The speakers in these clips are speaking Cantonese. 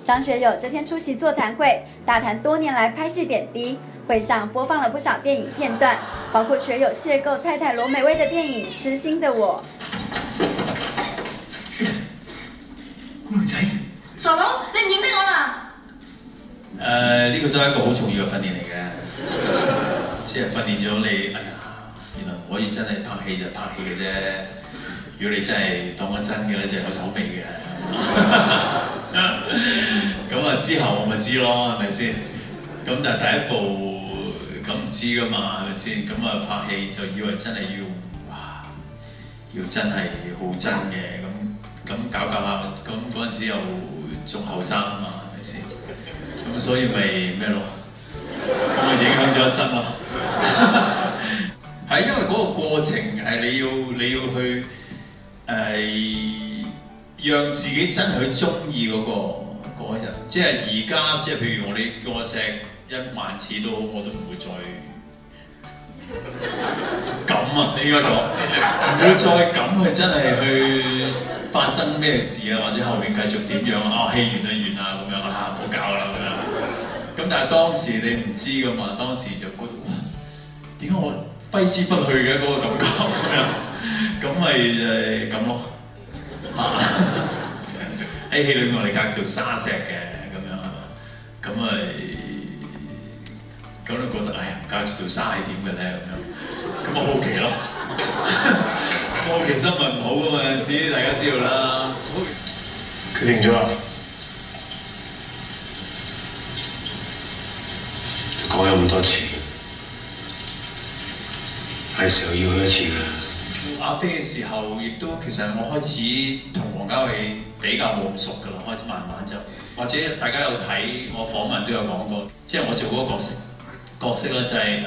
張學友這天出席座談會，大談多年來拍戲點滴。會上播放了不少電影片段，包括學友邂逅太太羅美薇的電影《痴心的我》。姑娘仔，傻佬，你唔認得我啦？呢個都係一個好重要嘅訓練嚟嘅，即係訓練咗你。哎呀，原來唔可以真係拍戲就拍戲嘅啫。如果你真係當我真嘅咧，就有手尾嘅。咁啊，之後我咪知咯，係咪先？咁但係第一步咁唔知噶嘛，係咪先？咁啊拍戲就以為真係要真係好真嘅，咁搞下，咁嗰陣時又仲後生啊嘛，係咪先？咁所以咪咩咯？咁啊影響咗一生咯。係因為嗰個過程係你要去讓自己真係去中意嗰人，即係而家即係譬如你叫我錫10000次都好，我都唔會再咁啊！應該講唔會再咁去真係去發生咩事啊，或者後面繼續點樣啊？戲完啊咁樣啊，唔好搞啦咁樣。咁但係當時你唔知噶嘛，當時就覺得哇，點解我揮之不去嘅嗰個感覺咁樣？咁咪咁咯嚇。喺戲裏面我哋隔做沙石嘅咁樣係嘛？咁咪咁都覺得哎呀，隔住條沙係點嘅咧咁樣？咁我好奇咯，好奇心咪唔好噶嘛，有陣時大家知道啦。決定咗啦，講咗咁多次，係時候要去一次㗎。阿飛嘅時候，亦都其實我開始同王家衛比較冇咁熟㗎啦，開始慢慢就或者大家有睇我訪問都有講過，即係我做嗰個角色咧就係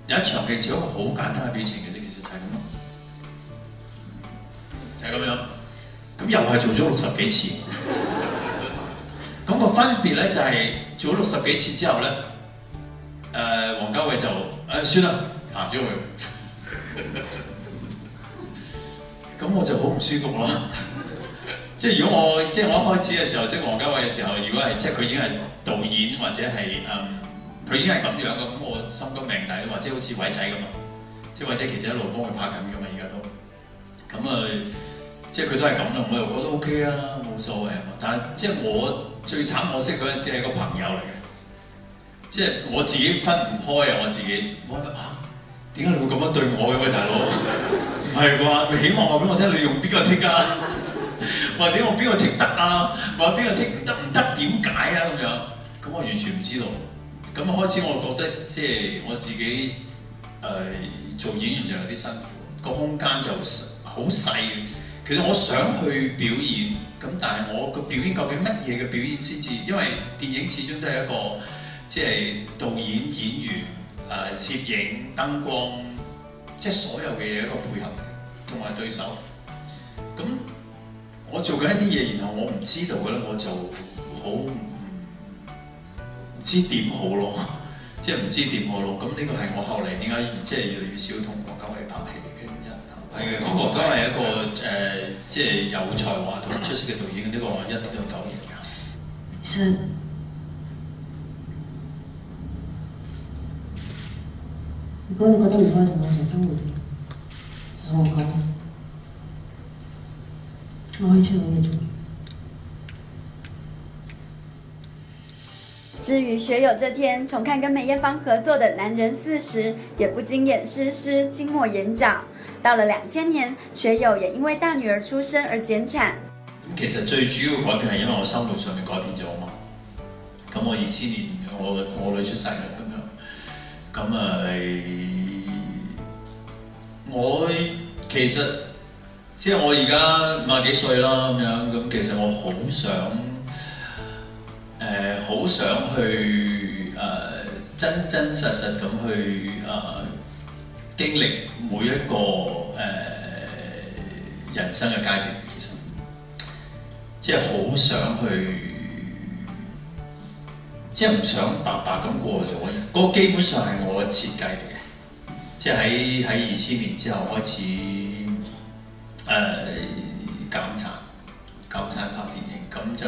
有一場戲只有一個好簡單嘅表情嘅啫，其實就係咁咯，係咁樣。咁又係做咗60幾次，咁個分別咧就係做咗60幾次之後咧，王家衛就算啦，行咗佢。咁我就好唔舒服咯。即係如果我一開始嘅時候識王家衛嘅時候，如果係即係佢已經係導演或者係佢已經係咁樣嘅，咁我心甘命抵，或者好似偉仔咁啊，即係偉仔其實一路幫佢拍緊㗎嘛，而家都咁即係佢都係咁啦，我又覺得 OK 啊，冇所謂啊嘛。但係即係我最慘，我識嗰陣時係個朋友嚟嘅，即係我自己分唔開啊，我自己我覺得點解你會咁樣對我嘅喂，大佬？唔係啩？你起碼話俾我聽，你用邊個剔啊？或者我邊個剔得啊？或者邊個剔唔得？點解啊？咁樣咁我完全唔知道。咁開始我覺得即係我自己做演員就有啲辛苦，個空間就好細。其實我想去表演，咁但係我個表演究竟乜嘢嘅表演先至？因為電影始終都係一個即係導演、演員、攝影、燈光，即係所有嘅嘢一個配合嚟，同埋對手。咁我做緊一啲嘢，然後我唔知道嘅咧，我就好唔知點好咯，即係唔知點好咯。咁呢個係我後嚟點解即係越嚟越少同王家衛拍戲嘅原因。係嘅，咁王家衛係一個即係有才華同出色嘅導演，呢個一啲都唔否認㗎。是。如果你覺得唔開心，我哋生活同我講，我可以出去做。至於學友這天重看跟梅艷芳合作的《男人40》，也不禁演詩詩，驚沒眼角。到了2000年，學友也因為大女兒出生而減產。其實最主要嘅改變係因為我生活上面改變咗嘛。咁我2000年我女出世啦咁樣，咁我其實即係我而家50幾歲啦咁樣，咁其實我好想去真真實實咁去經歷每一個人生嘅階段，其實即係好想去，即係唔想白白咁過咗。嗰個基本上係我嘅設計嚟嘅，即係喺2000年之後開始減產拍電影，咁就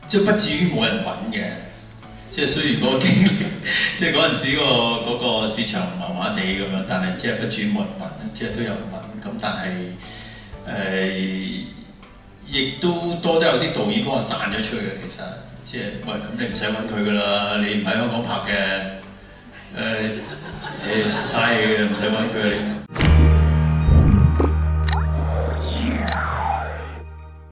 即係不至於冇人揾嘅。即係雖然嗰個經歷，即係嗰陣時嗰個市場麻麻地咁樣，但係即係不至於冇人揾，即係都有人揾。咁但係亦都多得有啲導演幫我散咗出去嘅。其實即係喂，咁你唔使揾佢噶啦，你唔喺香港拍嘅，嘥嘅，唔使揾佢你。